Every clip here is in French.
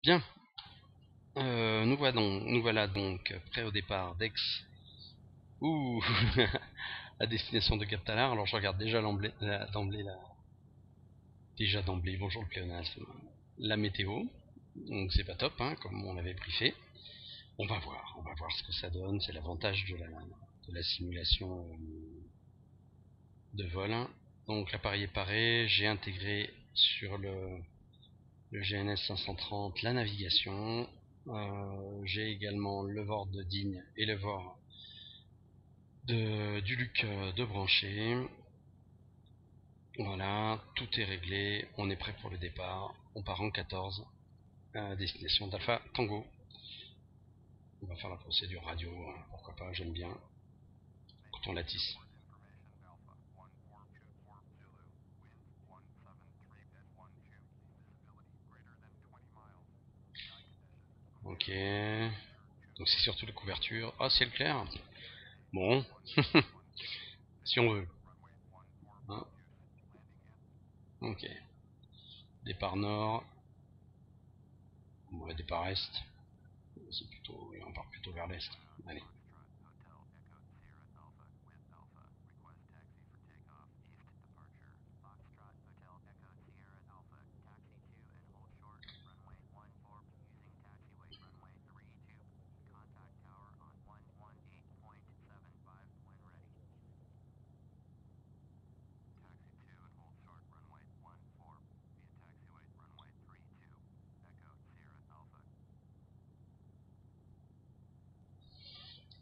Bien, nous voilà donc prêts au départ d'Aix ou à destination de Cap-Talar. Alors je regarde déjà d'emblée, bonjour le pléonasme, la météo. Donc c'est pas top, hein, comme on l'avait briefé. On va voir ce que ça donne. C'est l'avantage de la simulation de vol. Donc l'appareil est paré, j'ai intégré sur le GNS 530 la navigation. J'ai également le VOR de Digne et le VOR du Luc de brancher. Voilà, tout est réglé, on est prêt pour le départ. On part en 14 à destination d'Alpha Tango. On va faire la procédure radio, pourquoi pas, j'aime bien quand on la tisse. Ok, donc c'est surtout la couverture. Ah, ciel clair. Bon, si on veut. Hein, ok, départ nord. Ouais, départ est. C'est plutôt, on part plutôt vers l'est. Allez.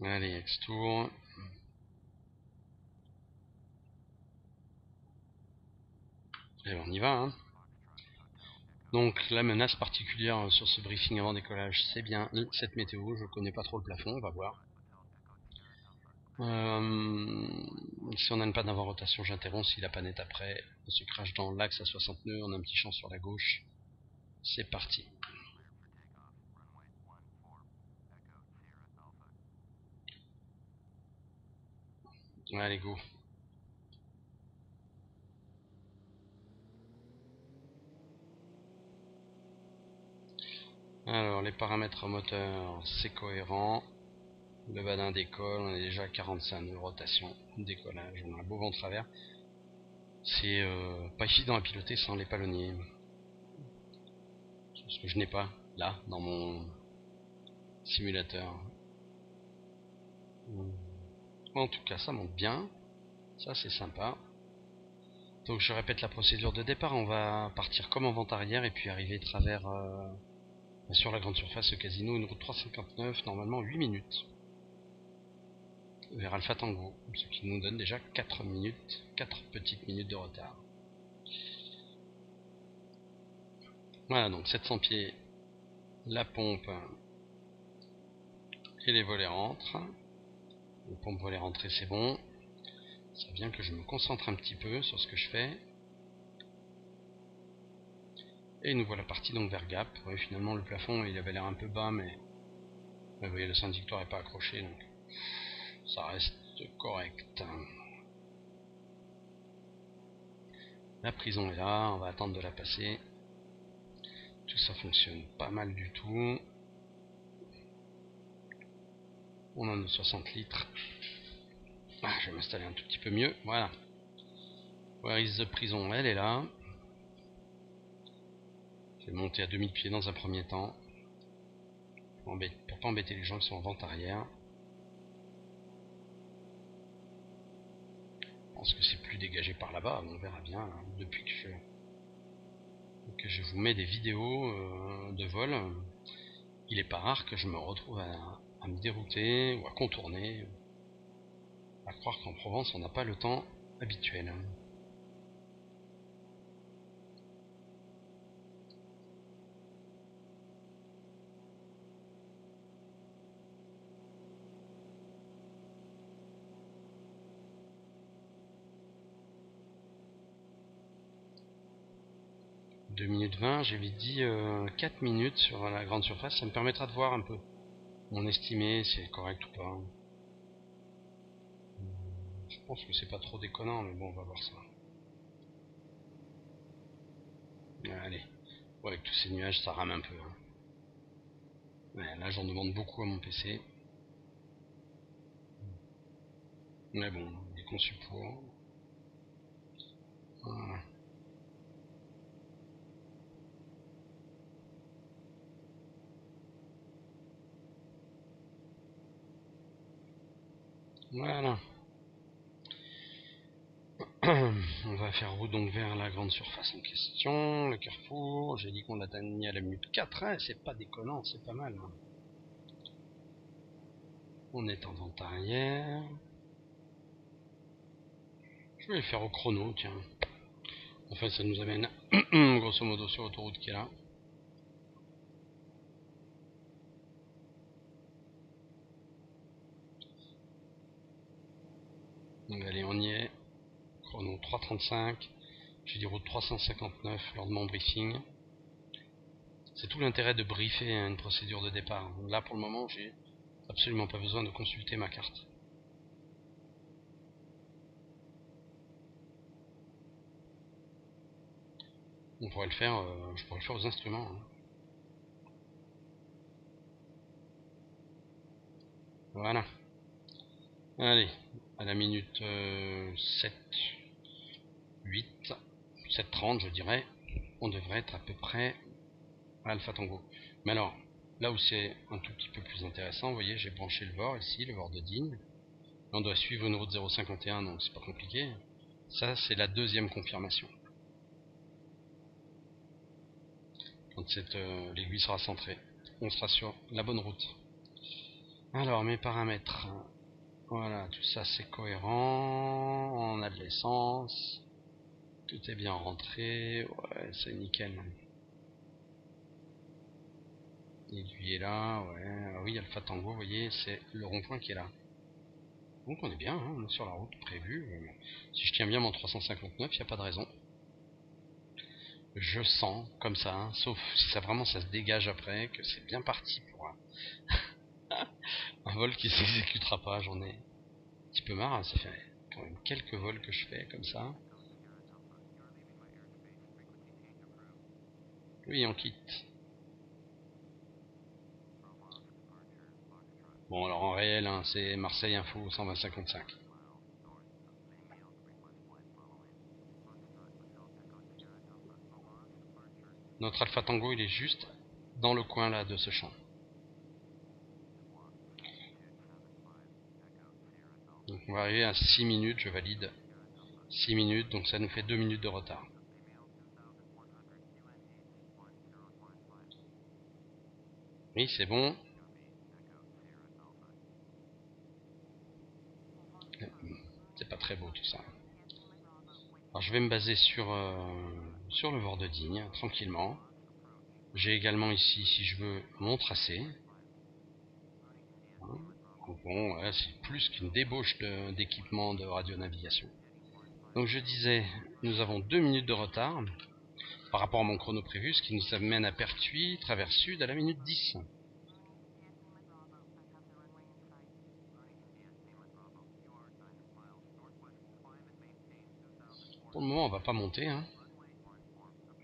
Allez, X-Tour. Et on y va, hein. Donc la menace particulière sur ce briefing avant décollage, c'est bien cette météo. Je connais pas trop le plafond, on va voir. Si on a une panne d'avant rotation, j'interromps. Si la panne est après, on se crache dans l'axe à 60 nœuds, on a un petit champ sur la gauche. C'est parti. Allez, go. Alors, les paramètres moteur, c'est cohérent. Le badin décolle, on est déjà à 45 nœuds rotation, décollage, on a un beau vent de travers. C'est pas évident à piloter sans les palonniers. Ce que je n'ai pas, là, dans mon simulateur. En tout cas, ça monte bien. Ça, c'est sympa. Donc, je répète la procédure de départ. On va partir comme en vente arrière et puis arriver travers sur la grande surface, le casino, une route 359, normalement 8 minutes. Vers Alpha Tango, ce qui nous donne déjà 4 minutes, 4 petites minutes de retard. Voilà, donc 700 pieds, la pompe et les volets rentrent. Les pompes volets rentrées, c'est bon. C'est bien que je me concentre un petit peu sur ce que je fais. Et nous voilà partis donc vers Gap. Ouais, finalement, le plafond, il avait l'air un peu bas, mais vous voyez, le Saint Victor n'est pas accroché, donc ça reste correct. La prison est là, on va attendre de la passer. Tout ça fonctionne pas mal du tout. On en a 60 litres. Ah, je vais m'installer un tout petit peu mieux. Voilà. Where is the prison? Elle est là. Je vais monter à 2000 pieds dans un premier temps. Pour pas embêter les gens qui sont en vente arrière. Je pense que c'est plus dégagé par là-bas. On verra bien. Depuis que je vous mets des vidéos de vol, il est pas rare que je me retrouve à me dérouter ou à contourner. À croire qu'en Provence, on n'a pas le temps habituel. 2 minutes 20, j'avais dit 4 minutes sur la grande surface. Ça me permettra de voir un peu mon estimé, si c'est correct ou pas. Je pense que c'est pas trop déconnant, mais bon, on va voir ça. Allez. Ouais, avec tous ces nuages, ça rame un peu. Hein. Ouais, là j'en demande beaucoup à mon PC. Mais bon, il est conçu pour. Voilà. Voilà. On va faire route donc vers la grande surface en question, le carrefour. J'ai dit qu'on l'atteignait à la minute 4, hein, c'est pas déconnant, c'est pas mal. On est en vente arrière. Je vais le faire au chrono, tiens. Enfin, ça nous amène grosso modo sur l'autoroute qui est là. Donc allez, on y est. Chrono 3.35. J'ai dit route 359 lors de mon briefing. C'est tout l'intérêt de briefer une procédure de départ. Là, pour le moment, j'ai absolument pas besoin de consulter ma carte. On pourrait le faire, je pourrais le faire aux instruments. Hein. Voilà. Allez, à la minute 7, 8, 7.30 je dirais, on devrait être à peu près à Alpha Tango. Mais alors, là où c'est un tout petit peu plus intéressant, vous voyez, j'ai branché le VOR ici, le VOR de Digne. On doit suivre une route 051, donc c'est pas compliqué. Ça, c'est la deuxième confirmation. Quand l'aiguille sera centrée, on sera sur la bonne route. Alors, mes paramètres. Voilà, tout ça c'est cohérent. On a de l'essence. Tout est bien rentré. Ouais, c'est nickel. L'aiguille est là, ouais. Ah oui, Alpha Tango, vous voyez, c'est le rond-point qui est là. Donc on est bien, hein, on est sur la route prévue. Si je tiens bien mon 359, il n'y a pas de raison. Je sens comme ça, hein, sauf si ça vraiment ça se dégage après, que c'est bien parti pour un vol qui s'exécutera pas. J'en ai un petit peu marre, hein, ça fait quand même quelques vols que je fais comme ça. Oui, on quitte. Bon, alors en réel, hein, c'est Marseille Info 120-55. Notre Alpha Tango, il est juste dans le coin là de ce champ. Donc on va arriver à 6 minutes, je valide 6 minutes, donc ça nous fait 2 minutes de retard. Oui, c'est bon. C'est pas très beau tout ça. Alors je vais me baser sur le VOR de Digne, tranquillement. J'ai également ici, si je veux, mon tracé. Donc bon, voilà, c'est plus qu'une débauche d'équipement de radionavigation. Donc je disais, nous avons 2 minutes de retard par rapport à mon chrono prévu, ce qui nous amène à Pertuis, travers sud à la minute 10. Pour le moment, on va pas monter, hein.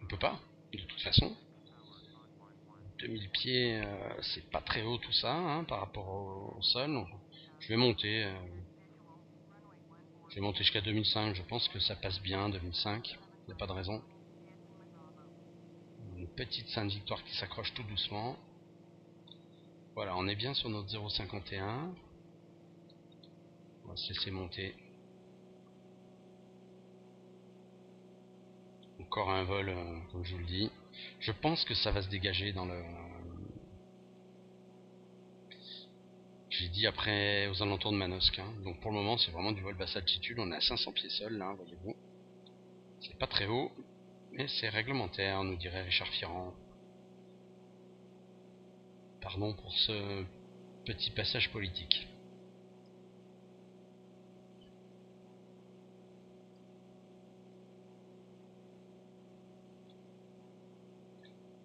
On peut pas, de toute façon. 2000 pieds, c'est pas très haut tout ça, hein, par rapport au sol. Donc, je vais monter. Je vais monter jusqu'à 2005. Je pense que ça passe bien, 2005. Il n'y a pas de raison. Une petite Sainte-Victoire qui s'accroche tout doucement. Voilà, on est bien sur notre 0,51. On va se laisser monter. Encore un vol, comme je vous le dis. Je pense que ça va se dégager dans le... J'ai dit après aux alentours de Manosque. Hein. Donc pour le moment, c'est vraiment du vol basse altitude. On est à 500 pieds sol, là, voyez-vous. C'est pas très haut, mais c'est réglementaire, nous dirait Richard Firand. Pardon pour ce petit passage politique.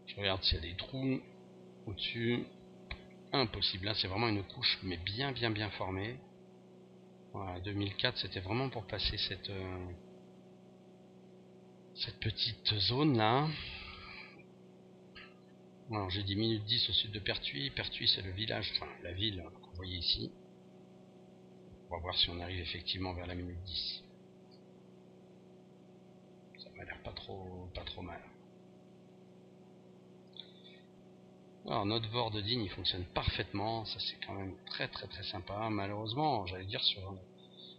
Je regarde s'il y a des trous au-dessus. Impossible, là c'est vraiment une couche, mais bien formée. Voilà, 2004 c'était vraiment pour passer cette petite zone là. Alors j'ai dit minute 10 au sud de Pertuis. Pertuis c'est le village, enfin la ville que vous voyez ici. On va voir si on arrive effectivement vers la minute 10. Ça m'a l'air pas trop mal. Alors notre VOR de digne il fonctionne parfaitement, ça c'est quand même très sympa. Malheureusement, j'allais dire sur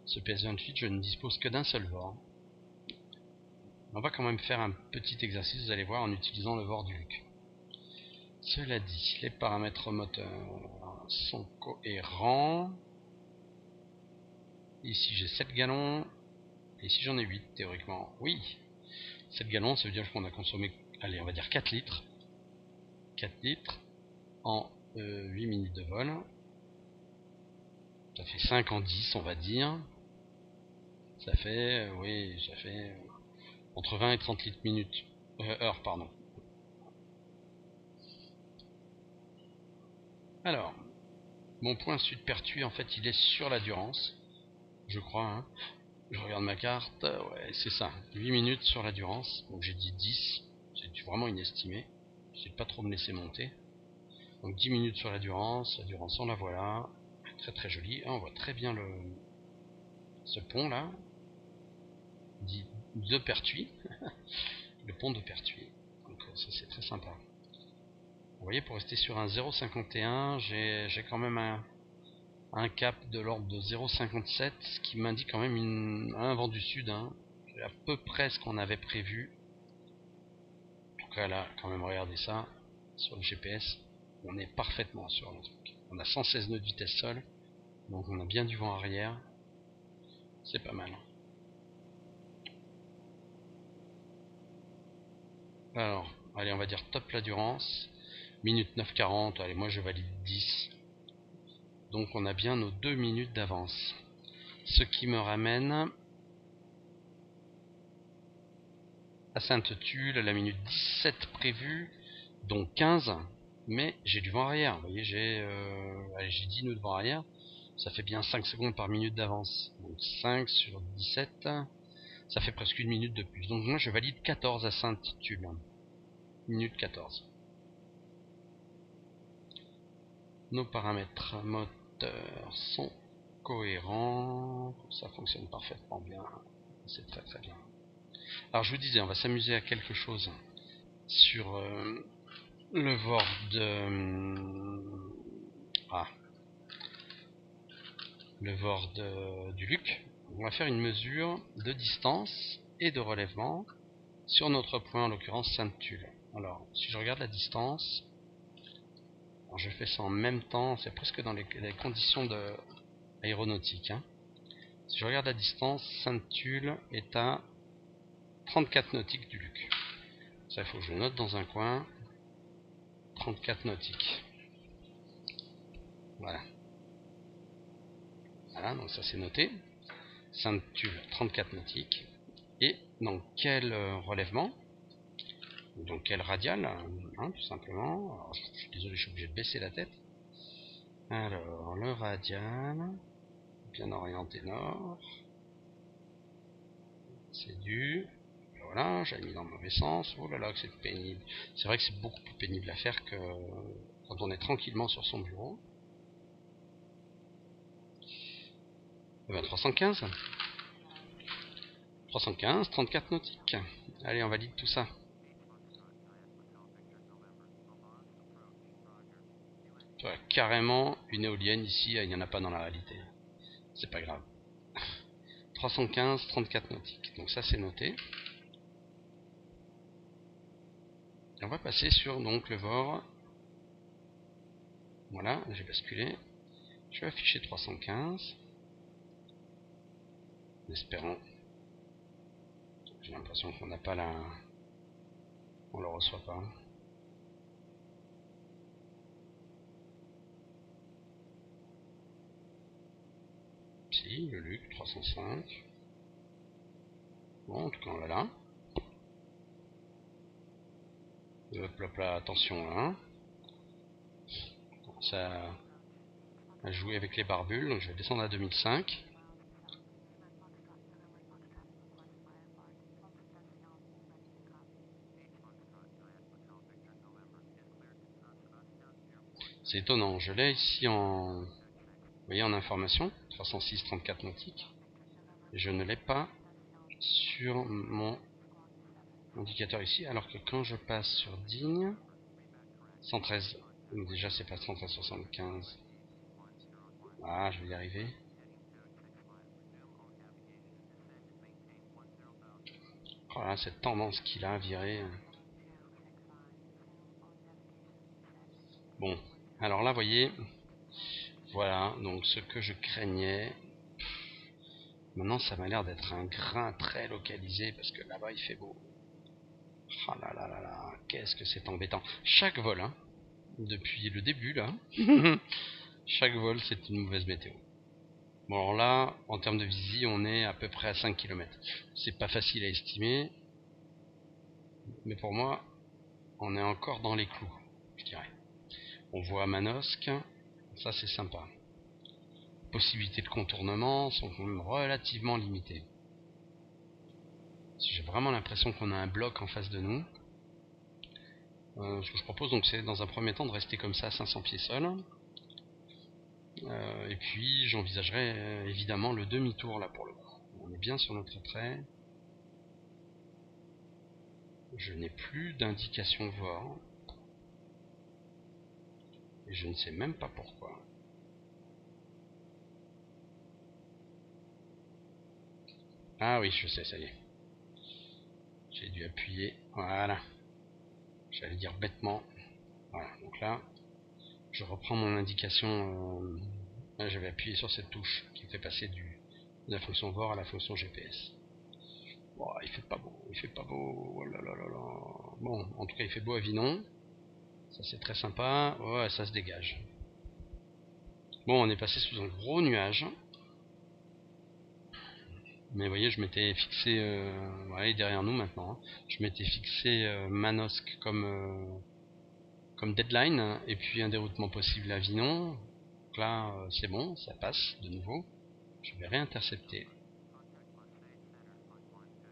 ce PS28 je ne dispose que d'un seul VOR. On va quand même faire un petit exercice, vous allez voir, en utilisant le VOR du LUC. Cela dit, les paramètres moteurs sont cohérents. Ici j'ai 7 gallons, et ici j'en ai 8 théoriquement. Oui, 7 gallons ça veut dire qu'on a consommé, allez on va dire 4 litres. 4 litres en 8 minutes de vol. Ça fait 5 en 10 on va dire. Ça fait, oui, ça fait entre 20 et 30 litres minutes. Heure, pardon. Alors, mon point sud Pertuis, en fait, il est sur la Durance. Je crois, hein. Je regarde ma carte. Ouais, c'est ça. 8 minutes sur la Durance. Donc j'ai dit 10. C'est vraiment inestimé. Je sais pas trop me laisser monter. Donc 10 minutes sur la Durance. La Durance, on la voit là. Très jolie. Ah, on voit très bien ce pont là. Dit de Pertuis. Le pont de Pertuis. Donc ça c'est très sympa. Vous voyez, pour rester sur un 0,51, j'ai quand même un cap de l'ordre de 0,57, ce qui m'indique quand même un vent du sud. Hein. C'est à peu près ce qu'on avait prévu. En tout cas là, quand même, regardez ça. Sur le GPS, on est parfaitement sur le truc. On a 116 nœuds de vitesse sol, donc on a bien du vent arrière. C'est pas mal. Alors, allez, on va dire top la Durance. Minute 9,40, allez, moi je valide 10. Donc on a bien nos 2 minutes d'avance. Ce qui me ramène à Sainte-Tulle à la minute 17 prévue, donc 15, mais j'ai du vent arrière. Vous voyez, j'ai 10 nœuds de vent arrière. Ça fait bien 5 secondes par minute d'avance. Donc 5 sur 17, ça fait presque une minute de plus. Donc moi je valide 14 à Sainte-Tulle. Minute 14. Nos paramètres moteurs sont cohérents. Ça fonctionne parfaitement bien. C'est très bien. Alors je vous disais, on va s'amuser à quelque chose sur le VOR du LUC. On va faire une mesure de distance et de relèvement sur notre point, en l'occurrence Sainte-Tulle. Alors, si je regarde la distance, alors je fais ça en même temps, c'est presque dans les conditions aéronautiques. Hein. Si je regarde la distance, Sainte-Tulle est à 34 nautiques du LUC. Ça, il faut que je note dans un coin. 34 nautiques. Voilà. Voilà, donc ça c'est noté. Sainte-Tulle, 34 nautiques. Et dans quel relèvement, donc quel radial, hein, tout simplement. Alors, je suis désolé, je suis obligé de baisser la tête. Alors, le radial, bien orienté nord. C'est du... Voilà, j'avais mis dans le mauvais sens. Oh là là, que c'est pénible. C'est vrai que c'est beaucoup plus pénible à faire que quand on est tranquillement sur son bureau. Eh ben, 315. 315, 34 nautiques. Allez, on valide tout ça. Tu vois, carrément une éolienne ici, il n'y en a pas dans la réalité. C'est pas grave. 315, 34 nautiques. Donc ça c'est noté. Et on va passer sur donc le VOR. Voilà, j'ai basculé. Je vais afficher 315. En espérant. J'ai l'impression qu'on n'a pas la... On le reçoit pas. Si, le LUC 305. Bon, en tout cas on l'a là. Hop là, attention là. Ça a joué avec les barbules, donc je vais descendre à 2005. C'est étonnant, je l'ai ici en, vous voyez, en information, 306,34 nautiques, et je ne l'ai pas sur mon indicateur ici, alors que quand je passe sur Digne, 113, donc déjà c'est pas 113,75. Ah, je vais y arriver. Voilà, cette tendance qu'il a à virer. Bon, alors là, vous voyez, voilà, donc ce que je craignais, maintenant ça m'a l'air d'être un grain très localisé, parce que là-bas il fait beau. Ah là là là là, qu'est-ce que c'est embêtant. Chaque vol, hein, depuis le début là, chaque vol c'est une mauvaise météo. Bon alors là, en termes de visie, on est à peu près à 5 km. C'est pas facile à estimer, mais pour moi, on est encore dans les clous, je dirais. On voit Manosque, ça c'est sympa. Possibilités de contournement sont quand même relativement limitées. J'ai vraiment l'impression qu'on a un bloc en face de nous. Ce que je propose donc c'est dans un premier temps de rester comme ça à 500 pieds sol. Et puis j'envisagerai évidemment le demi-tour là pour le coup. On est bien sur notre trait. Je n'ai plus d'indication VOR. Et je ne sais même pas pourquoi. Ah oui, je sais, ça y est. J'ai dû appuyer. Voilà. J'allais dire bêtement. Voilà, donc là, je reprends mon indication. Là, j'avais appuyé sur cette touche qui fait passer de la fonction VOR à la fonction GPS. Bon, il fait pas beau, il fait pas beau. Oh là là là là. Bon, en tout cas, il fait beau à Vinon. Ça, c'est très sympa. Ouais, ça se dégage. Bon, on est passé sous un gros nuage. Mais vous voyez, je m'étais fixé... voilà, il est derrière nous maintenant. Je m'étais fixé Manosque comme deadline. Et puis un déroutement possible à Vinon. Donc là, c'est bon, ça passe de nouveau. Je vais réintercepter.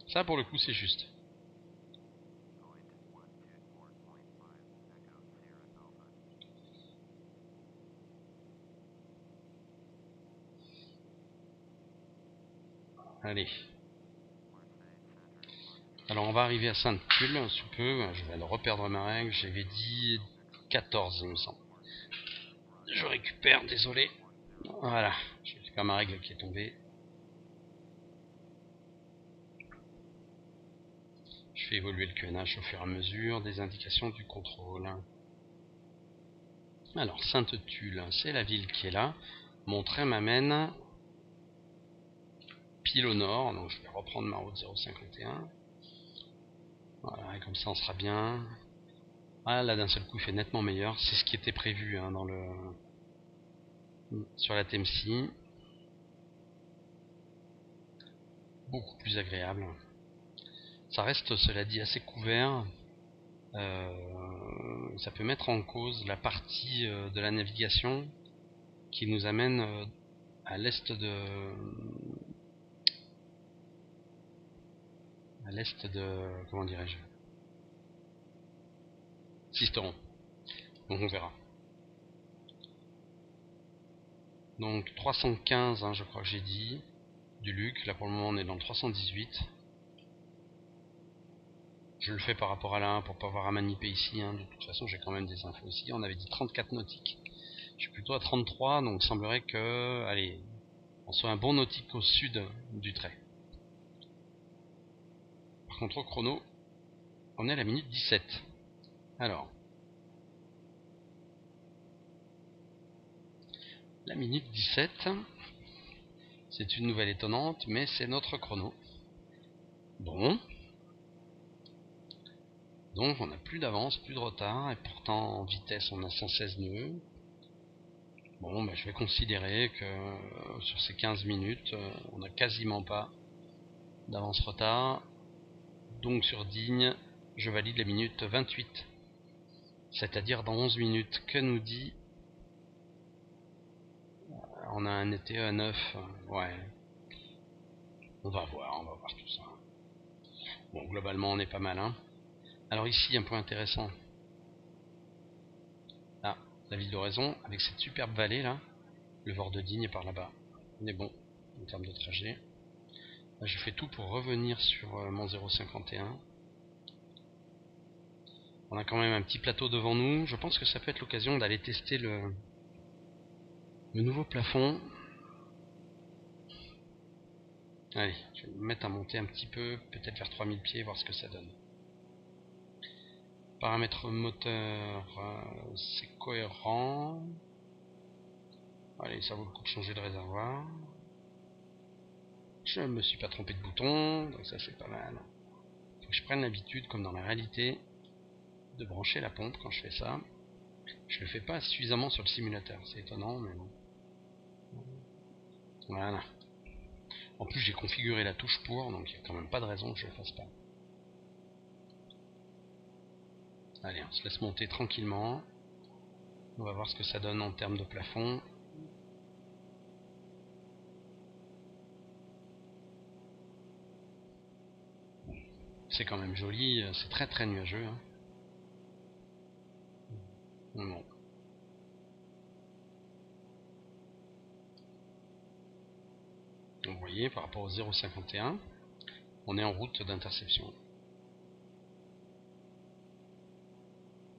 Ça, pour le coup, c'est juste. Allez. Alors on va arriver à Sainte-Tulle, sous peu. Je vais reperdre ma règle. J'avais dit 14, il me semble. Je récupère, désolé. Voilà, je récupère ma règle qui est tombée. Je fais évoluer le QNH au fur et à mesure des indications du contrôle. Alors, Sainte-Tulle, c'est la ville qui est là. Mon train m'amène pile au nord, donc je vais reprendre ma route 051. Voilà, et comme ça on sera bien. Ah là, d'un seul coup, il fait nettement meilleur. C'est ce qui était prévu hein, sur la TMC. Beaucoup plus agréable. Ça reste, cela dit, assez couvert. Ça peut mettre en cause la partie de la navigation qui nous amène à l'est de comment dirais-je, Sisteron. Donc on verra. Donc 315 hein, je crois que j'ai dit du Luc. Là pour le moment on est dans le 318. Je le fais par rapport à la 1 pour pas avoir à maniper ici hein. De toute façon j'ai quand même des infos ici. On avait dit 34 nautiques. Je suis plutôt à 33, donc il semblerait que, allez, on soit un bon nautique au sud du trait. Par contre au chrono, on est à la minute 17. Alors, la minute 17, c'est une nouvelle étonnante, mais c'est notre chrono. Bon. Donc on n'a plus d'avance, plus de retard, et pourtant en vitesse on a 116 nœuds. Bon, je vais considérer que sur ces 15 minutes, on n'a quasiment pas d'avance-retard. Donc sur Digne, je valide la minute 28. C'est-à-dire dans 11 minutes. Que nous dit... On a un ETE à 9. Ouais. On va voir tout ça. Bon, globalement, on est pas mal. Hein. Alors ici, un point intéressant. Ah, la ville d'Oraison, avec cette superbe vallée là. Le Vord de Digne est par là-bas. On est bon en termes de trajet. Là, je fais tout pour revenir sur mon 0,51. On a quand même un petit plateau devant nous. Je pense que ça peut être l'occasion d'aller tester le nouveau plafond. Allez, je vais me mettre à monter un petit peu, peut-être vers 3000 pieds, voir ce que ça donne. Paramètres moteur, c'est cohérent. Allez, ça vaut le coup de changer de réservoir. Je me suis pas trompé de bouton, donc ça c'est pas mal. Faut que je prenne l'habitude, comme dans la réalité, de brancher la pompe quand je fais ça. Je le fais pas suffisamment sur le simulateur, c'est étonnant, mais bon. Voilà. En plus j'ai configuré la touche pour, donc il n'y a quand même pas de raison que je le fasse pas. Allez, on se laisse monter tranquillement. On va voir ce que ça donne en termes de plafond. C'est quand même joli, c'est très très nuageux. Hein. Bon. Donc, vous voyez, par rapport au 0,51, on est en route d'interception.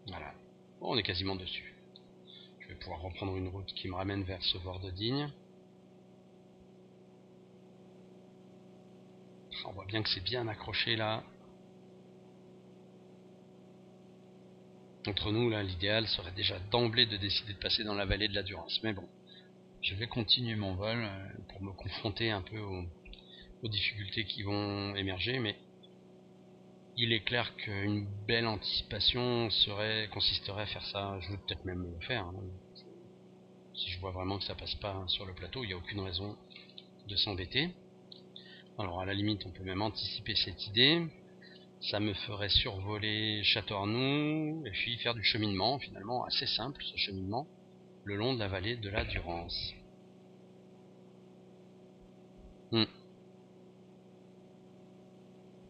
Voilà. Bon, on est quasiment dessus. Je vais pouvoir reprendre une route qui me ramène vers ce Vord de Digne. On voit bien que c'est bien accroché là. Entre nous, là, l'idéal serait déjà d'emblée de décider de passer dans la vallée de la Durance. Mais bon, je vais continuer mon vol pour me confronter un peu aux difficultés qui vont émerger. Mais il est clair qu'une belle anticipation consisterait à faire ça. Je vais peut-être même le faire. Hein. Si je vois vraiment que ça passe pas sur le plateau, il n'y a aucune raison de s'embêter. Alors à la limite, on peut même anticiper cette idée. Ça me ferait survoler Château-Arnoux et puis faire du cheminement, finalement assez simple ce cheminement, le long de la vallée de la Durance.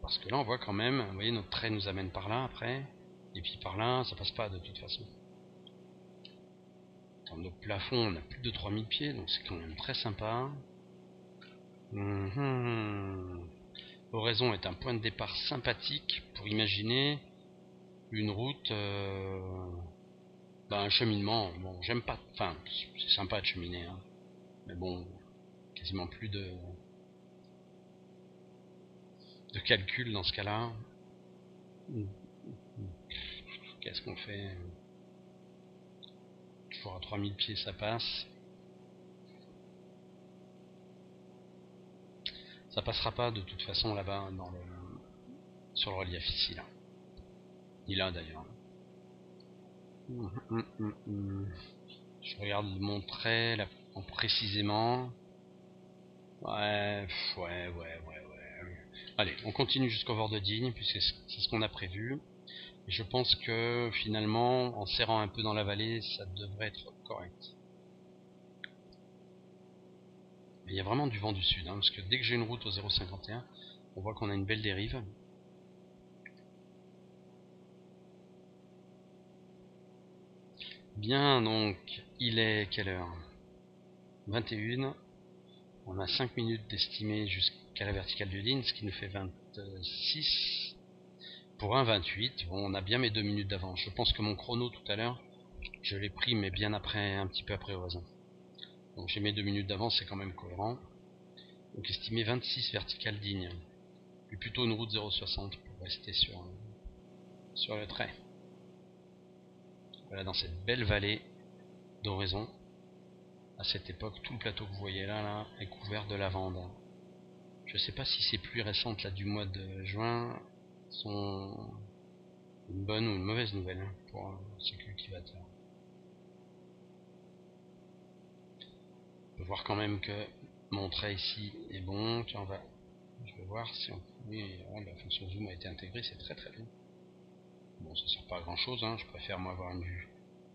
Parce que là on voit quand même, vous voyez, notre trait nous amène par là après, et puis par là ça passe pas de toute façon. Dans nos plafonds on a plus de 3000 pieds, donc c'est quand même très sympa. Oraison est un point de départ sympathique pour imaginer une route, un cheminement. Bon, j'aime pas, enfin c'est sympa de cheminer, hein. Mais bon, quasiment plus de calcul dans ce cas-là. Qu'est-ce qu'on fait? Toujours à 3000 pieds ça passe. Ça passera pas de toute façon là-bas sur le relief ici là. Ni là d'ailleurs. Je regarde mon trait là, précisément. Ouais. Allez, on continue jusqu'au Vord de Digne, puisque c'est ce qu'on a prévu. Et je pense que finalement, en serrant un peu dans la vallée, ça devrait être correct. Mais il y a vraiment du vent du sud, hein, parce que dès que j'ai une route au 0,51, on voit qu'on a une belle dérive. Bien, donc, il est quelle heure? 21. On a 5 minutes d'estimé jusqu'à la verticale de ligne, ce qui nous fait 26. Pour un 28, bon, on a bien mes 2 minutes d'avance. Je pense que mon chrono tout à l'heure, je l'ai pris, mais bien après, un petit peu après Oraison. Donc j'ai mes 2 minutes d'avance, c'est quand même cohérent. Donc estimé 26 verticale digne. Puis plutôt une route 0,60 pour rester sur le trait. Voilà, dans cette belle vallée d'Oraison. À cette époque, tout le plateau que vous voyez là est couvert de lavande. Je sais pas si ces pluies récentes là du mois de juin sont une bonne ou une mauvaise nouvelle pour ces cultivateurs. On peut voir quand même que mon trait ici est bon. Tiens, je vais voir si on... Oui, la fonction zoom a été intégrée, c'est très très bien. Bon, ça sert pas à grand chose, hein. Je préfère moi avoir une vue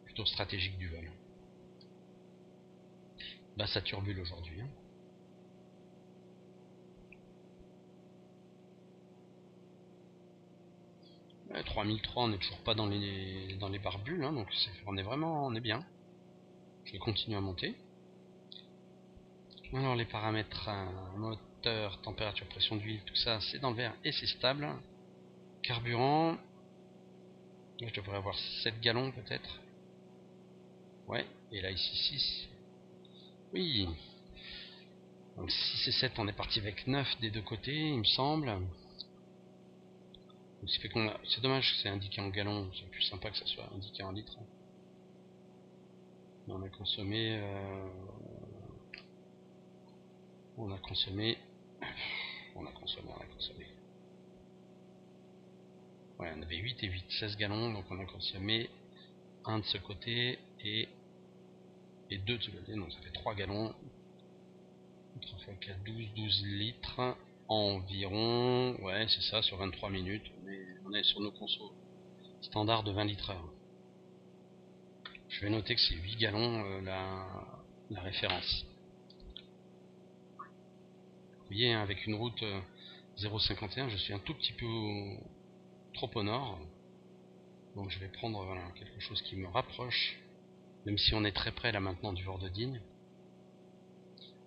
plutôt stratégique du vol. Là ça turbule aujourd'hui. Hein. 3003, on n'est toujours pas dans les barbules, hein, donc on est bien. Je vais continuer à monter. Alors les paramètres, moteur, température, pression d'huile, tout ça c'est dans le vert et c'est stable. Carburant, je devrais avoir 7 gallons peut-être. Ouais, et là ici 6. Oui. Donc 6 et 7, on est parti avec 9 des deux côtés, il me semble. Donc, ça fait qu'on a... C'est dommage que c'est indiqué en gallons, c'est plus sympa que ça soit indiqué en litres. On a consommé... On a consommé... Ouais, on avait 8 et 8, 16 gallons, donc on a consommé 1 de ce côté et 2 de ce côté, donc ça fait 3 gallons. 3 fois 4, 12 litres environ, ouais c'est ça, sur 23 minutes, on est sur nos consos standard de 20 litres heure. Je vais noter que c'est 8 gallons la référence. Vous voyez, hein, avec une route 0,51, je suis un tout petit peu trop au nord. Donc je vais prendre voilà, quelque chose qui me rapproche, même si on est très près là maintenant du Vord de Digne.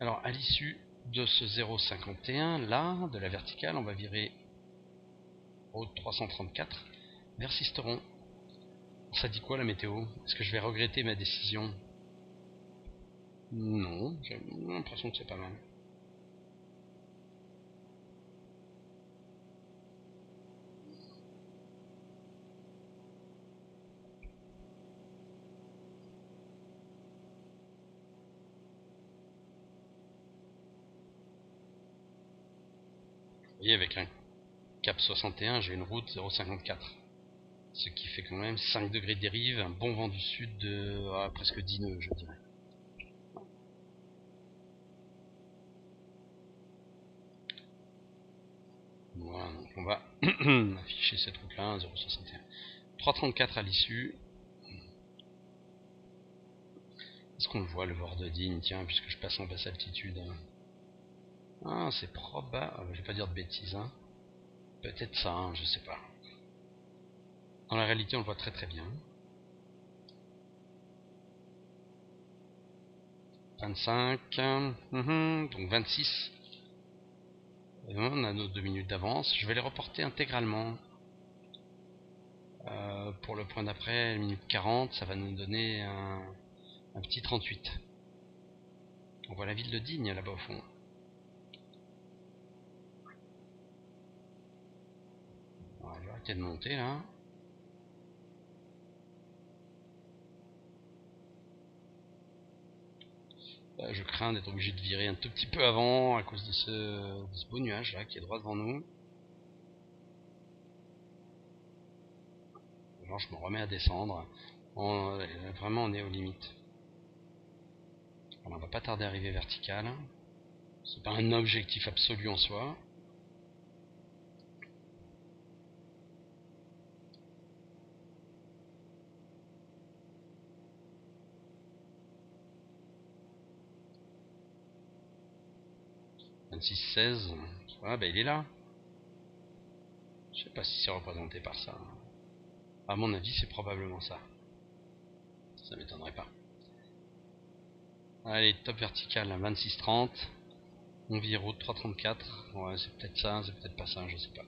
Alors à l'issue de ce 0,51 là, de la verticale, on va virer route 334 vers Sisteron. Ça dit quoi la météo? Est-ce que je vais regretter ma décision? Non, j'ai l'impression que c'est pas mal. Vous voyez, avec un cap 61, j'ai une route 0,54. Ce qui fait quand même 5 degrés de dérive, un bon vent du sud de presque 10 nœuds, je dirais. Voilà, donc on va afficher cette route-là, 0,61. 3,34 à l'issue. Est-ce qu'on le voit, le Vord de Digne? Tiens, puisque je passe en basse altitude. Ah, c'est probable. Je vais pas dire de bêtises, hein. Peut-être ça, hein, je sais pas. Dans la réalité, on le voit très très bien. 25, donc 26. Et on a nos 2 minutes d'avance. Je vais les reporter intégralement. Pour le point d'après, minute 40, ça va nous donner un petit 38. On voit la ville de Digne là-bas au fond. Alors, je vais arrêter de monter là. Je crains d'être obligé de virer un tout petit peu avant à cause de ce beau nuage là qui est droit devant nous. Alors je me remets à descendre. Vraiment on est aux limites. Alors, on va pas tarder à arriver vertical. C'est pas un objectif absolu en soi. « 26-16. Ah bah il est là. Je sais pas si c'est représenté par ça. À mon avis c'est probablement ça. Ça m'étonnerait pas. Allez, top vertical à 26-30. On vire route 334. Ouais, c'est peut-être ça, c'est peut-être pas ça, je sais pas.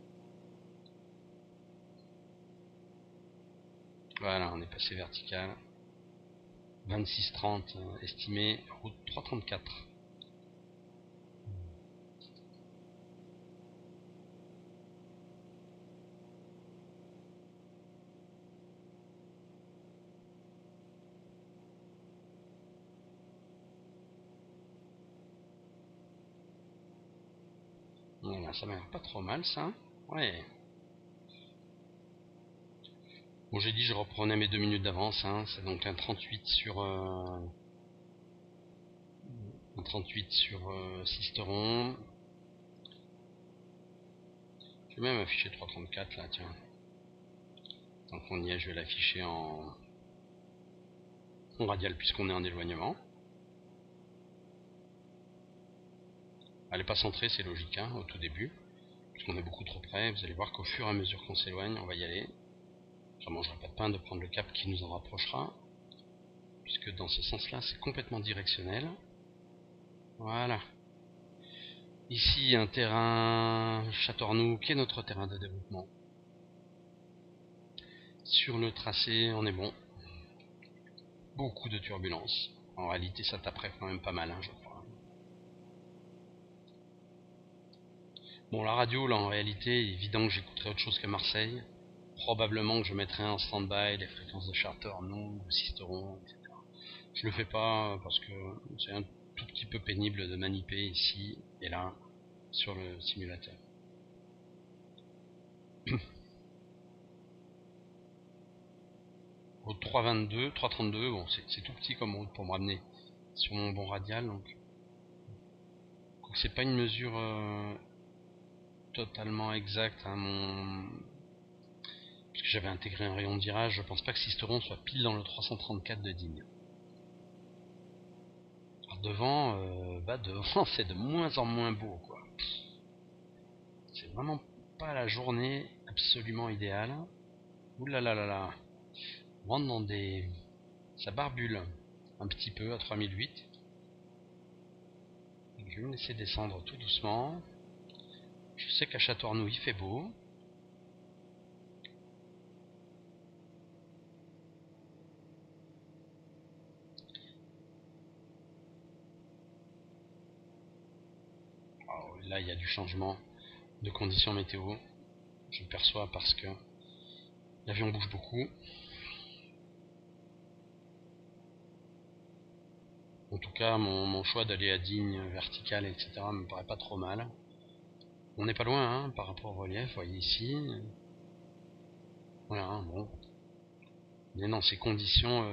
Voilà, on est passé vertical. 26-30 estimé, route 334. Voilà, ça m'a l'air pas trop mal ça. Ouais. Bon, j'ai dit je reprenais mes 2 minutes d'avance, hein. C'est donc un 38 sur Sisteron. Je vais même afficher 334 là, tiens. Tant qu'on y est, je vais l'afficher en radial puisqu'on est en éloignement. Elle n'est pas centrée, c'est logique, hein, au tout début. Puisqu'on est beaucoup trop près, vous allez voir qu'au fur et à mesure qu'on s'éloigne, on va y aller. Je ne mangerai pas de pain de prendre le cap qui nous en rapprochera. puisque dans ce sens-là, c'est complètement directionnel. Voilà. Ici, un terrain Châteauroux qui est notre terrain de développement. Sur le tracé, on est bon. Beaucoup de turbulences. En réalité, ça taperait quand même pas mal, je crois. Bon, la radio, là, en réalité, il est évident que j'écouterai autre chose que Marseille. Probablement que je mettrai en stand-by les fréquences de Châteauroux, de Sisteron, etc. Je le fais pas parce que c'est un tout petit peu pénible de maniper ici et là sur le simulateur. Route 322, 332, bon c'est tout petit comme route pour me ramener sur mon bon radial, donc c'est pas une mesure totalement exacte à parce que j'avais intégré un rayon de virage. Je pense pas que Sisteron soit pile dans le 334 de Digne. Alors devant c'est de moins en moins beau, quoi. C'est vraiment pas la journée absolument idéale. Ouh là là là là. On rentre dans des... Ça barbule un petit peu à 3008. Je vais me laisser descendre tout doucement. Je sais qu'à Châteauroux il fait beau. Alors, là il y a du changement de conditions météo. Je le perçois parce que l'avion bouge beaucoup. En tout cas, mon choix d'aller à Digne vertical, etc. me paraît pas trop mal. On n'est pas loin par rapport au relief, vous voyez ici. Voilà, bon. On est dans ces conditions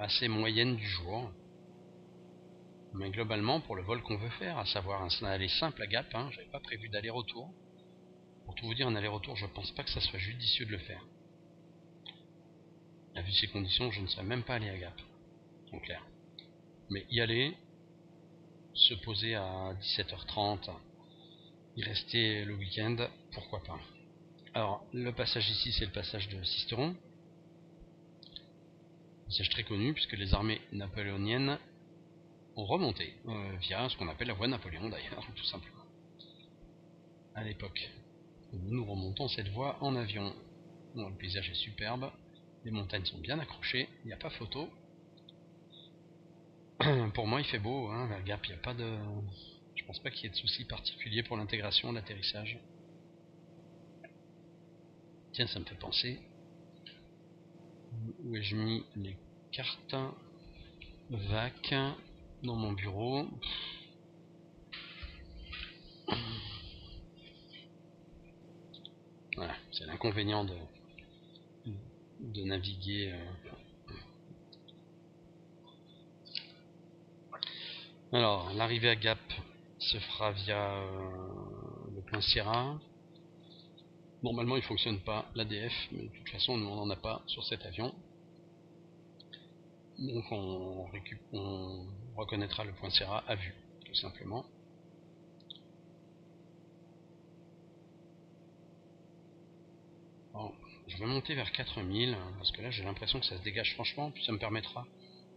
assez moyennes du jour. Mais globalement, pour le vol qu'on veut faire, à savoir un aller simple à Gap, j'avais pas prévu d'aller-retour. Pour tout vous dire, un aller-retour, je pense pas que ça soit judicieux de le faire. Et vu ces conditions, je ne serais même pas allé à Gap, en clair. Mais y aller, se poser à 17h30, y rester le week-end, pourquoi pas. Alors, le passage ici, c'est le passage de Sisteron. Passage très connu, puisque les armées napoléoniennes ont remonté, via ce qu'on appelle la voie Napoléon d'ailleurs, tout simplement. À l'époque. Nous remontons cette voie en avion. Bon, le paysage est superbe, les montagnes sont bien accrochées, il n'y a pas photo. Pour moi il fait beau, vers Gap, il n'y a pas de... Je pense pas qu'il y ait de soucis particuliers pour l'intégration, l'atterrissage. Tiens, ça me fait penser. Où ai-je mis les cartes VAC dans mon bureau? Voilà, c'est l'inconvénient de naviguer. Alors, l'arrivée à Gap se fera via le point Sierra. Normalement, il fonctionne pas l'ADF, mais de toute façon, nous on n'en a pas sur cet avion. Donc, on reconnaîtra le point Sierra à vue, tout simplement. Bon, je vais monter vers 4000, parce que là, j'ai l'impression que ça se dégage franchement, puis ça me permettra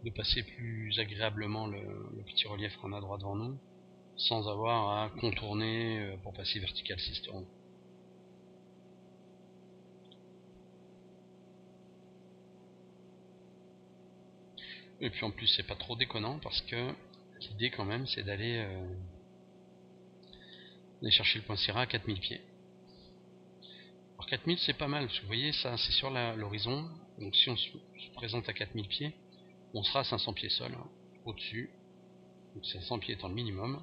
de passer plus agréablement le petit relief qu'on a droit devant nous, sans avoir à contourner pour passer vertical Sisteron. Et puis en plus c'est pas trop déconnant parce que l'idée quand même c'est d'aller chercher le point Sierra à 4000 pieds. Alors 4000 c'est pas mal parce que vous voyez ça c'est sur l'horizon, donc si on se présente à 4000 pieds on sera à 500 pieds sol au-dessus, donc 500 pieds étant le minimum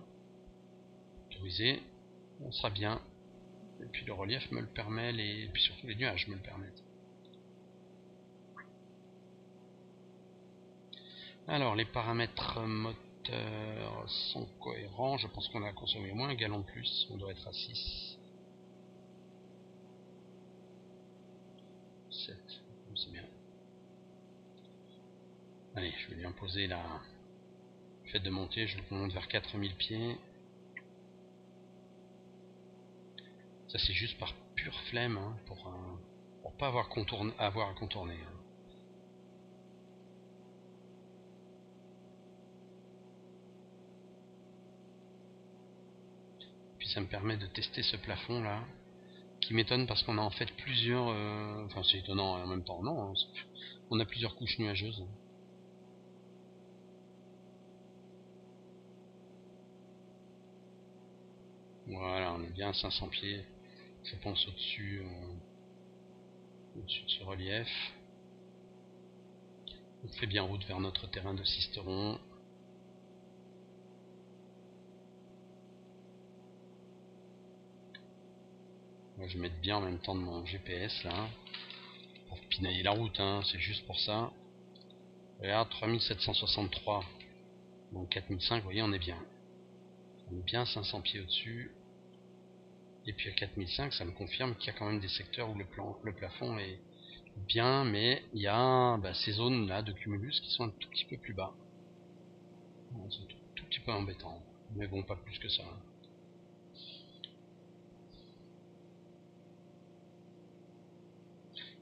autorisé, on sera bien, et puis le relief me le permet, et puis surtout les nuages me le permettent. Alors les paramètres moteur sont cohérents, je pense qu'on a consommé au moins un gallon de plus, on doit être à 6. 7, c'est bien. Allez, je vais lui imposer la fait de monter, je monte vers 4000 pieds. Ça c'est juste par pure flemme pour pas avoir à contourner. ça me permet de tester ce plafond là, qui m'étonne parce qu'on a en fait plusieurs... Enfin c'est étonnant en même temps, non, hein, on a plusieurs couches nuageuses. Voilà, on est bien à 500 pieds, je pense au-dessus de ce relief. On fait bien route vers notre terrain de Sisteron. Moi, je vais mettre bien en même temps de mon GPS là, pour pinailler la route, hein, c'est juste pour ça. Regarde, 3763, donc 4005, vous voyez, on est bien. On est bien 500 pieds au-dessus. Et puis à 4005, ça me confirme qu'il y a quand même des secteurs où le plafond est bien, mais il y a ces zones là de cumulus qui sont un tout petit peu plus bas. C'est tout petit peu embêtant, mais bon, pas plus que ça.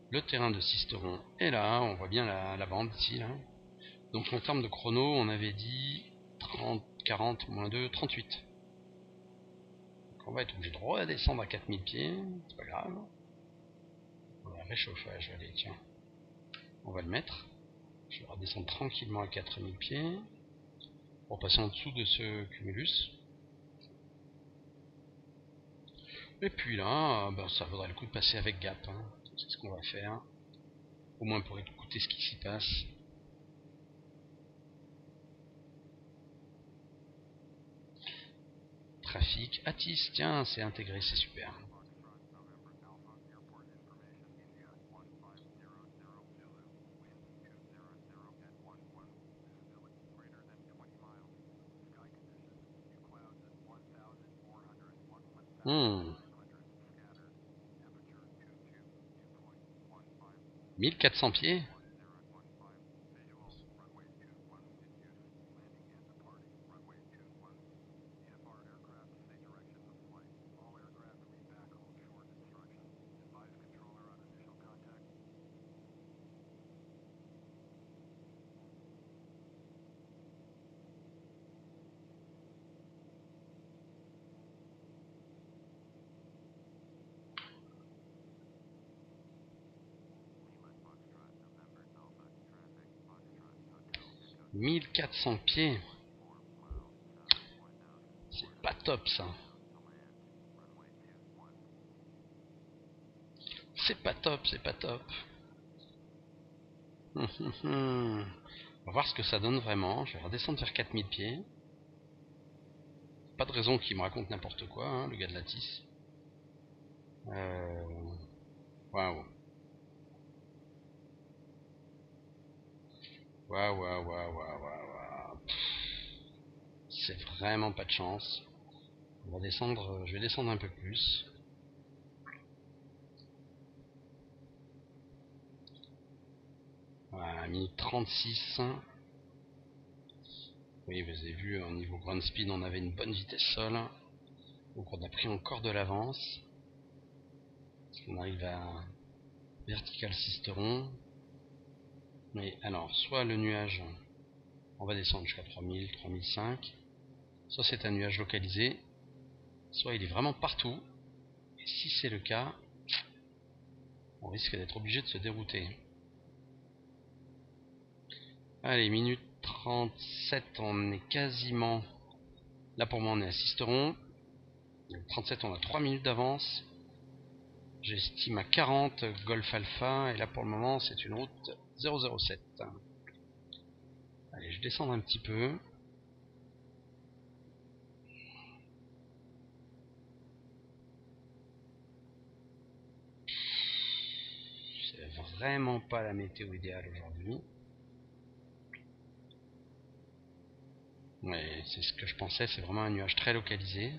Le terrain de Sisteron est là, on voit bien la bande ici là. Donc en termes de chrono, on avait dit 30, 40, moins 2, 38. Donc on va être obligé de redescendre à 4000 pieds, c'est pas grave. On va réchauffage, allez tiens, on va le mettre. Je vais redescendre tranquillement à 4000 pieds, pour passer en dessous de ce cumulus. Et puis là, ça vaudra le coup de passer avec Gap, hein. C'est ce qu'on va faire, au moins pour écouter ce qui s'y passe. Trafic, Atis, tiens, c'est intégré, c'est super. Hmm. 1400 pieds. « 1400 pieds. C'est pas top ça. C'est pas top, c'est pas top. On va voir ce que ça donne vraiment. Je vais redescendre vers 4000 pieds. Pas de raison qu'il me raconte n'importe quoi, hein, le gars de la TIS. Waouh. Waouh. C'est vraiment pas de chance. On va descendre, je vais descendre un peu plus. Voilà, minute 36. Oui, vous avez vu, au niveau ground speed, on avait une bonne vitesse sol. Donc on a pris encore de l'avance. On arrive à vertical Sisteron. Mais alors, soit le nuage, on va descendre jusqu'à 3000, 3005. Soit c'est un nuage localisé, soit il est vraiment partout. Et si c'est le cas, on risque d'être obligé de se dérouter. Allez, minute 37, on est quasiment... Là pour moi on est à Sisteron. 37, on a 3 minutes d'avance. J'estime à 40 Golf Alpha. Et là pour le moment c'est une route 007. Allez, je descends un petit peu. C'est vraiment pas la météo idéale aujourd'hui. Ouais, c'est ce que je pensais, c'est vraiment un nuage très localisé.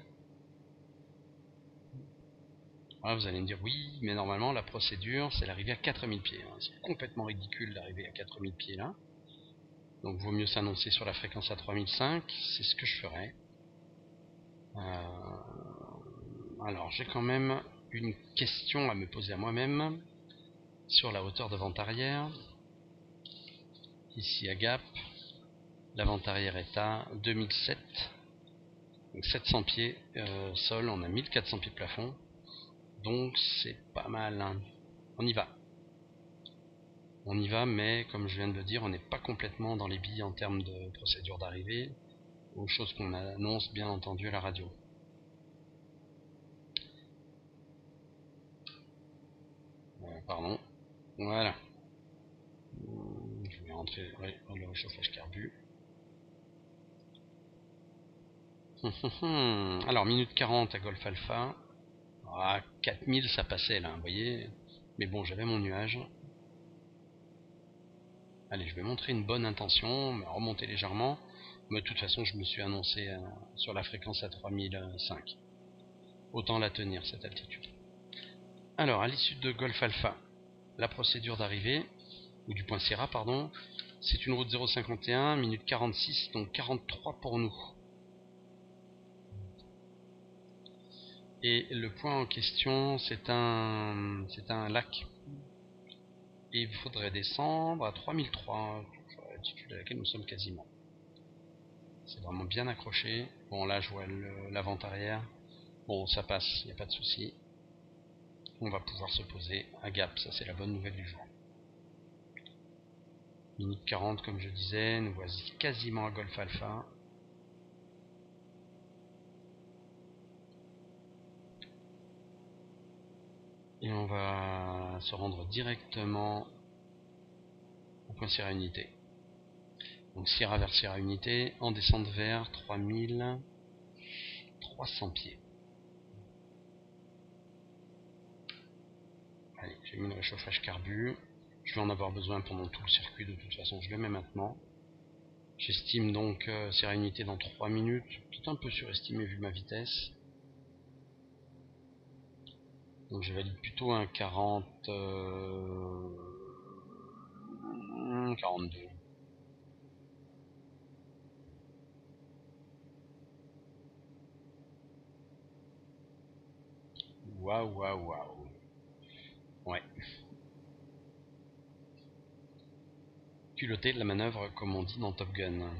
Voilà, vous allez me dire oui, mais normalement la procédure c'est l'arrivée à 4000 pieds. C'est complètement ridicule d'arriver à 4000 pieds là. Donc vaut mieux s'annoncer sur la fréquence à 3005, c'est ce que je ferai. Alors j'ai quand même une question à me poser à moi-même sur la hauteur de vente arrière. Ici à Gap, la vente arrière est à 2007. Donc 700 pieds sol, on a 1400 pieds de plafond. Donc c'est pas mal, hein. On y va. On y va, mais comme je viens de le dire, on n'est pas complètement dans les billes en termes de procédure d'arrivée, aux choses qu'on annonce bien entendu à la radio. Pardon. Voilà. Je vais rentrer le réchauffage carbu. Alors, minute 40 à Golf Alpha. Ah, 4000 ça passait là, vous voyez. Mais bon, j'avais mon nuage. Allez, je vais montrer une bonne intention, remonter légèrement. Mais de toute façon, je me suis annoncé sur la fréquence à 3005. Autant la tenir, cette altitude. Alors, à l'issue de Golf Alpha, la procédure d'arrivée, ou du point Sierra, pardon, c'est une route 051, minute 46, donc 43 pour nous. Et le point en question, c'est un lac. Et il faudrait descendre à 3003, l'altitude à laquelle nous sommes quasiment. C'est vraiment bien accroché. Bon, là, je vois l'avant-arrière. Bon, ça passe, il n'y a pas de souci. On va pouvoir se poser à Gap, ça c'est la bonne nouvelle du jour. Minute 40, comme je disais, nous voici quasiment à Golf Alpha. Et on va se rendre directement au point Sierra Unité. Donc Sierra vers Sierra Unité, en descente vers 3300 pieds. Allez, j'ai mis le réchauffage carbu. Je vais en avoir besoin pendant tout le circuit, de toute façon je le mets maintenant. J'estime donc Sierra Unité dans 3 minutes, peut-être un peu surestimé vu ma vitesse. Donc je valide plutôt un 42. Waouh. Ouais. Culotté de la manœuvre, comme on dit dans Top Gun.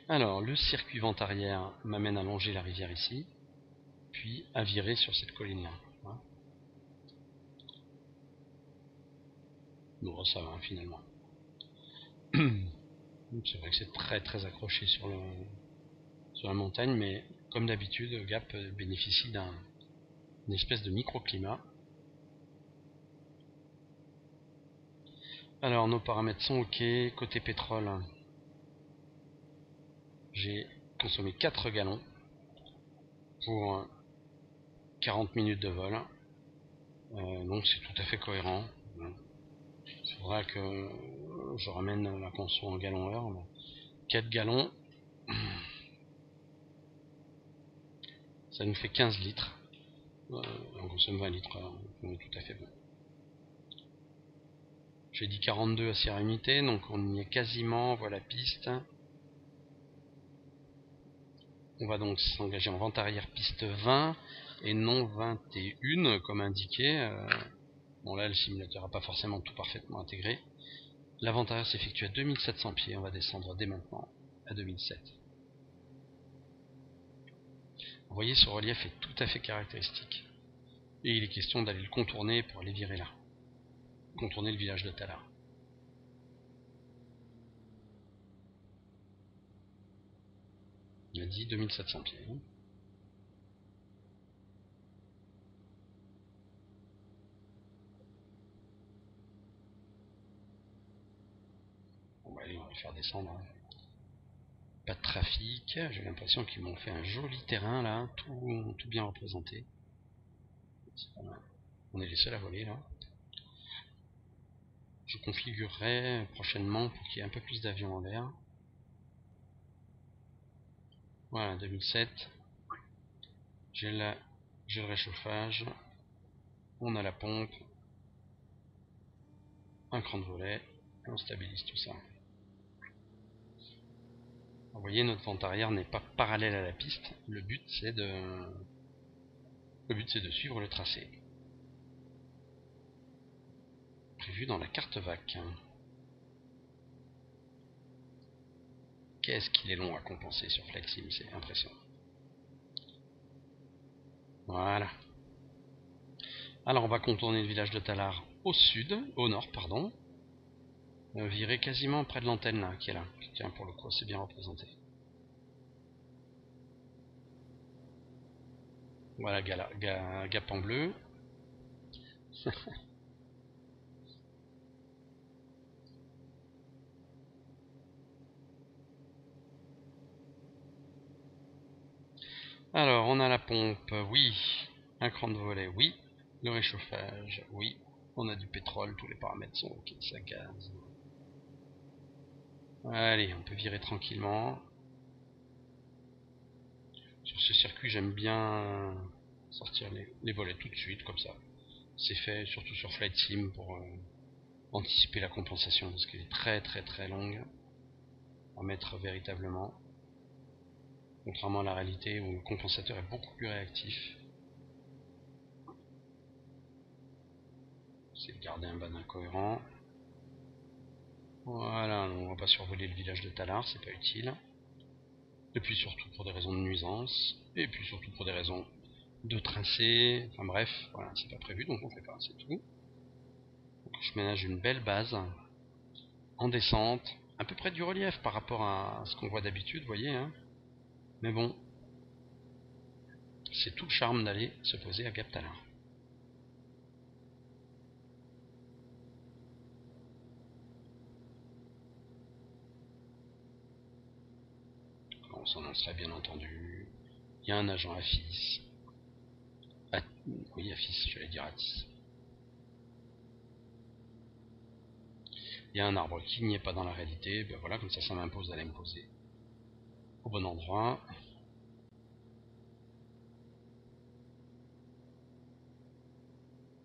Alors, le circuit vent arrière m'amène à longer la rivière ici, puis à virer sur cette colline-là. Bon, ça va finalement. C'est vrai que c'est très accroché sur la montagne, mais comme d'habitude, Gap bénéficie d'une espèce de microclimat. Alors, nos paramètres sont OK. Côté pétrole, j'ai consommé 4 gallons pour 40 minutes de vol. Donc c'est tout à fait cohérent. Il faudra que je ramène la conso en gallons heure. 4 gallons, ça nous fait 15 litres. On consomme 20 litres, on est tout à fait bon. J'ai dit 42 à Sierra Unité, donc on y est quasiment, voilà la piste. On va donc s'engager en vente arrière piste 20 et non 21 comme indiqué. Bon là le simulateur n'a pas forcément tout parfaitement intégré. La vente arrière s'effectue à 2700 pieds, on va descendre dès maintenant à 2007. Vous voyez, ce relief est tout à fait caractéristique. Et il est question d'aller le contourner pour aller virer là. Contourner le village de Tala. Il a dit 2700 pieds. Bon bah allez, on va le faire descendre. Pas de trafic. J'ai l'impression qu'ils m'ont fait un joli terrain là, tout bien représenté. C'est pas mal. On est les seuls à voler là. Je configurerai prochainement pour qu'il y ait un peu plus d'avions en l'air. Voilà, 2007. J'ai le réchauffage. On a la pompe. Un cran de volet. Et on stabilise tout ça. Vous voyez, notre vente arrière n'est pas parallèle à la piste. Le but c'est de suivre le tracé prévu dans la carte VAC. qu'est-ce qu'il est long à compenser sur Flight Sim, c'est impressionnant. Voilà. Alors on va contourner le village de Talar au nord, pardon. Virer quasiment près de l'antenne là, qui est là. Tiens, pour le coup, c'est bien représenté. Voilà, gap en bleu. Alors, on a la pompe, oui. Un cran de volet, oui. Le réchauffage, oui. On a du pétrole, tous les paramètres sont ok, ça gaz. Allez, on peut virer tranquillement. Sur ce circuit, j'aime bien sortir les volets tout de suite, comme ça. C'est fait surtout sur Flight Sim pour anticiper la compensation, parce qu'elle est très très très longue à mettre véritablement. Contrairement à la réalité où le compensateur est beaucoup plus réactif. C'est de garder un badin cohérent. Voilà, on va pas survoler le village de Talar, c'est pas utile. Et puis surtout pour des raisons de nuisance. Et puis surtout pour des raisons de tracé. Enfin bref, voilà, c'est pas prévu donc on fait pas, c'est tout. Donc je ménage une belle base en descente, à peu près du relief par rapport à ce qu'on voit d'habitude, vous voyez, hein. Mais bon, c'est tout le charme d'aller se poser à Gap Talar. On s'annoncerait bien entendu. Il y a un agent AFIS. Oui, AFIS, j'allais dire ATIS. Il y a un arbre qui n'y est pas dans la réalité, ben voilà, comme ça m'impose d'aller me poser au bon endroit.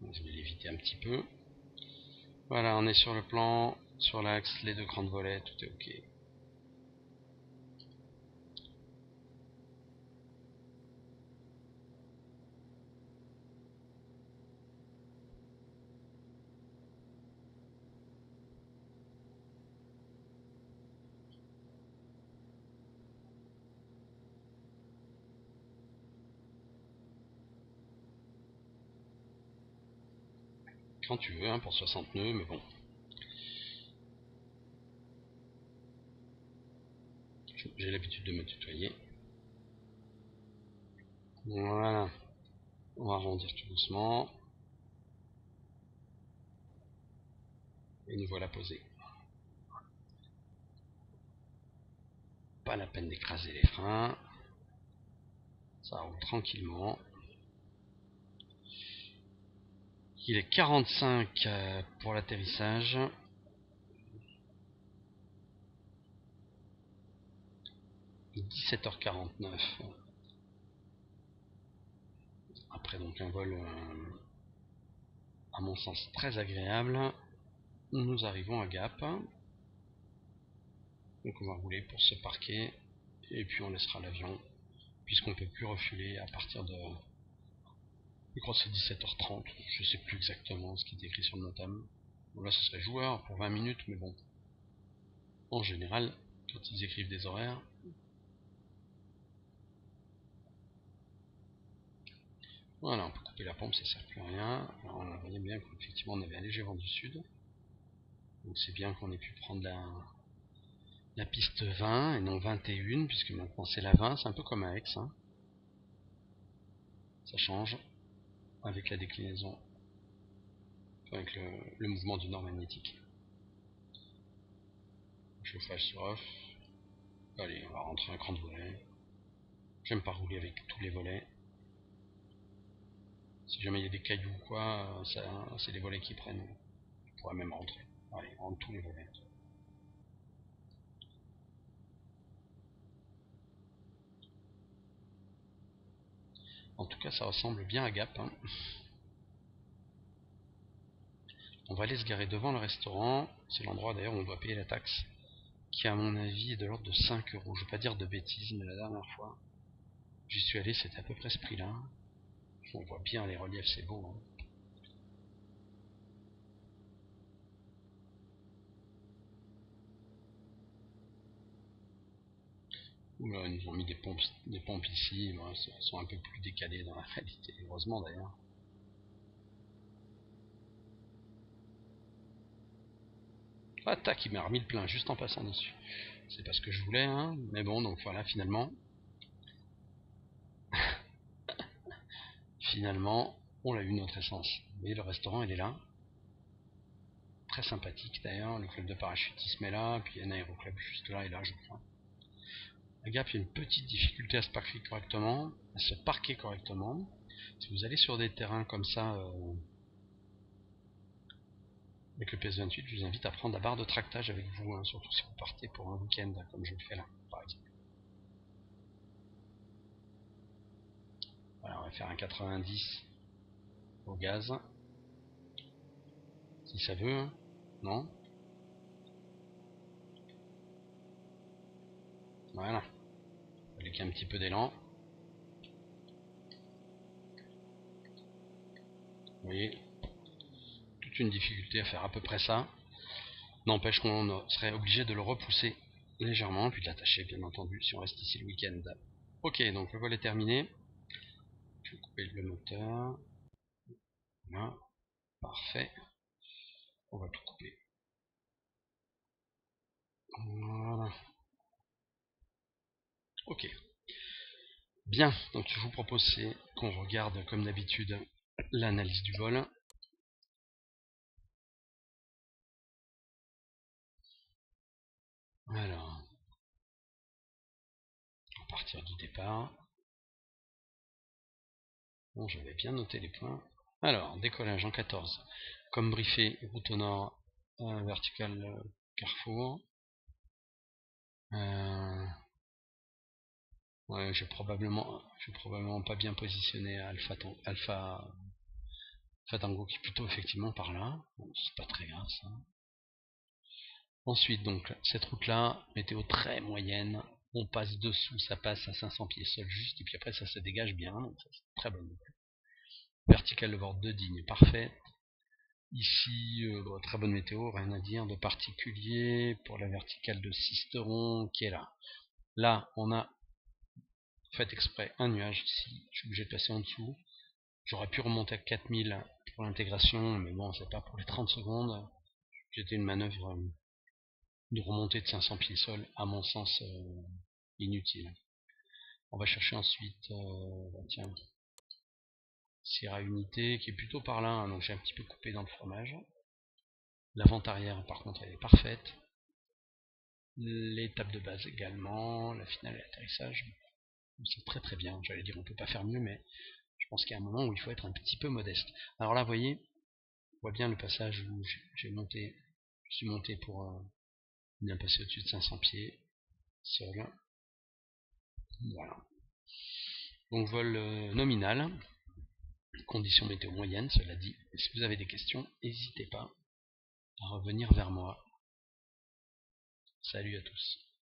Je vais l'éviter un petit peu. Voilà, on est sur le plan, sur l'axe, les deux crans de volet, tout est ok. Quand tu veux, hein, pour 60 nœuds, mais bon. J'ai l'habitude de me tutoyer. Voilà. On va arrondir tout doucement. Et nous voilà posés. Pas la peine d'écraser les freins. Ça roule tranquillement. Il est 45 pour l'atterrissage. 17h49. Après donc un vol à mon sens très agréable. Nous arrivons à Gap. Donc on va rouler pour se parquer. Et puis on laissera l'avion. Puisqu'on ne peut plus refiler à partir de... Je crois que c'est 17h30. Je sais plus exactement ce qui est écrit sur le notam. Bon, là ce serait joueur pour 20 minutes. Mais bon. En général, quand ils écrivent des horaires... Voilà, on peut couper la pompe, ça sert plus à rien. Alors on voyait bien qu'effectivement on avait un léger vent du sud. Donc c'est bien qu'on ait pu prendre la piste 20 et non 21, puisque maintenant c'est la 20, c'est un peu comme à Aix. Hein. Ça change avec la déclinaison, avec le mouvement du nord magnétique. Chauffage sur off. Allez, on va rentrer un cran de volet. J'aime pas rouler avec tous les volets. Si jamais il y a des cailloux ou quoi, c'est les volets qui prennent. Je pourrais même rentrer. Allez, on rentre tous les volets. En tout cas, ça ressemble bien à Gap. Hein. On va aller se garer devant le restaurant. C'est l'endroit d'ailleurs où on doit payer la taxe. Qui à mon avis est de l'ordre de 5 euros. Je ne vais pas dire de bêtises, mais la dernière fois, j'y suis allé, c'était à peu près ce prix-là. On voit bien les reliefs, c'est beau. Hein. Oula, ils nous ont mis des pompes ici, bon, elles sont un peu plus décalées dans la réalité, heureusement d'ailleurs. Ah tac, il m'a remis le plein juste en passant dessus. C'est pas ce que je voulais, hein, mais bon, donc voilà, finalement, on l'a eu notre essence. Vous voyez, le restaurant, il est là. Très sympathique d'ailleurs, le club de parachutisme est là, puis il y a un aéroclub juste là et là, je crois. La Gap, il y a une petite difficulté à se parquer correctement, Si vous allez sur des terrains comme ça, avec le PS28, je vous invite à prendre la barre de tractage avec vous, hein, surtout si vous partez pour un week-end, comme je le fais là, par exemple. Voilà, on va faire un 90 au gaz. Si ça veut, hein. Non? Voilà. Il fallait qu'il y ait un petit peu d'élan. Vous voyez, toute une difficulté à faire à peu près ça. N'empêche qu'on serait obligé de le repousser légèrement, puis de l'attacher bien entendu si on reste ici le week-end. Ok, donc le vol est terminé. Je vais couper le moteur. Voilà, parfait. On va tout couper. Voilà. Ok. Bien, donc je vous propose qu'on regarde comme d'habitude l'analyse du vol. Alors, à partir du départ. Bon, j'avais bien noté les points. Alors, décollage en 14. Comme briefé, route au nord, vertical carrefour. Ouais, j'ai probablement pas bien positionné Alpha Tango qui est plutôt effectivement par là. Bon, c'est pas très grave ça. Ensuite, donc, cette route-là, météo très moyenne. On passe dessous, ça passe à 500 pieds sol juste, et puis après ça se dégage bien, donc ça c'est très bonne. Vertical de bord de Digne, parfait. Ici, très bonne météo, rien à dire de particulier pour la verticale de Sisteron qui est là. Là, on a fait exprès un nuage ici, je suis obligé de passer en dessous. J'aurais pu remonter à 4000 pour l'intégration, mais bon, c'est pas pour les 30 secondes. C'était une manœuvre de remontée de 500 pieds sol, à mon sens, inutile. On va chercher ensuite, tiens, Sierra Unité, qui est plutôt par là, hein, donc j'ai un petit peu coupé dans le fromage. La vente arrière, par contre, elle est parfaite. L'étape de base également, la finale et l'atterrissage, c'est très très bien. J'allais dire on peut pas faire mieux, mais je pense qu'il y a un moment où il faut être un petit peu modeste. Alors là, vous voyez, on voit bien le passage où je suis monté pour bien passer au-dessus de 500 pieds, sol. Voilà. Donc vol nominal, conditions météo moyennes, cela dit. Et si vous avez des questions, n'hésitez pas à revenir vers moi. Salut à tous.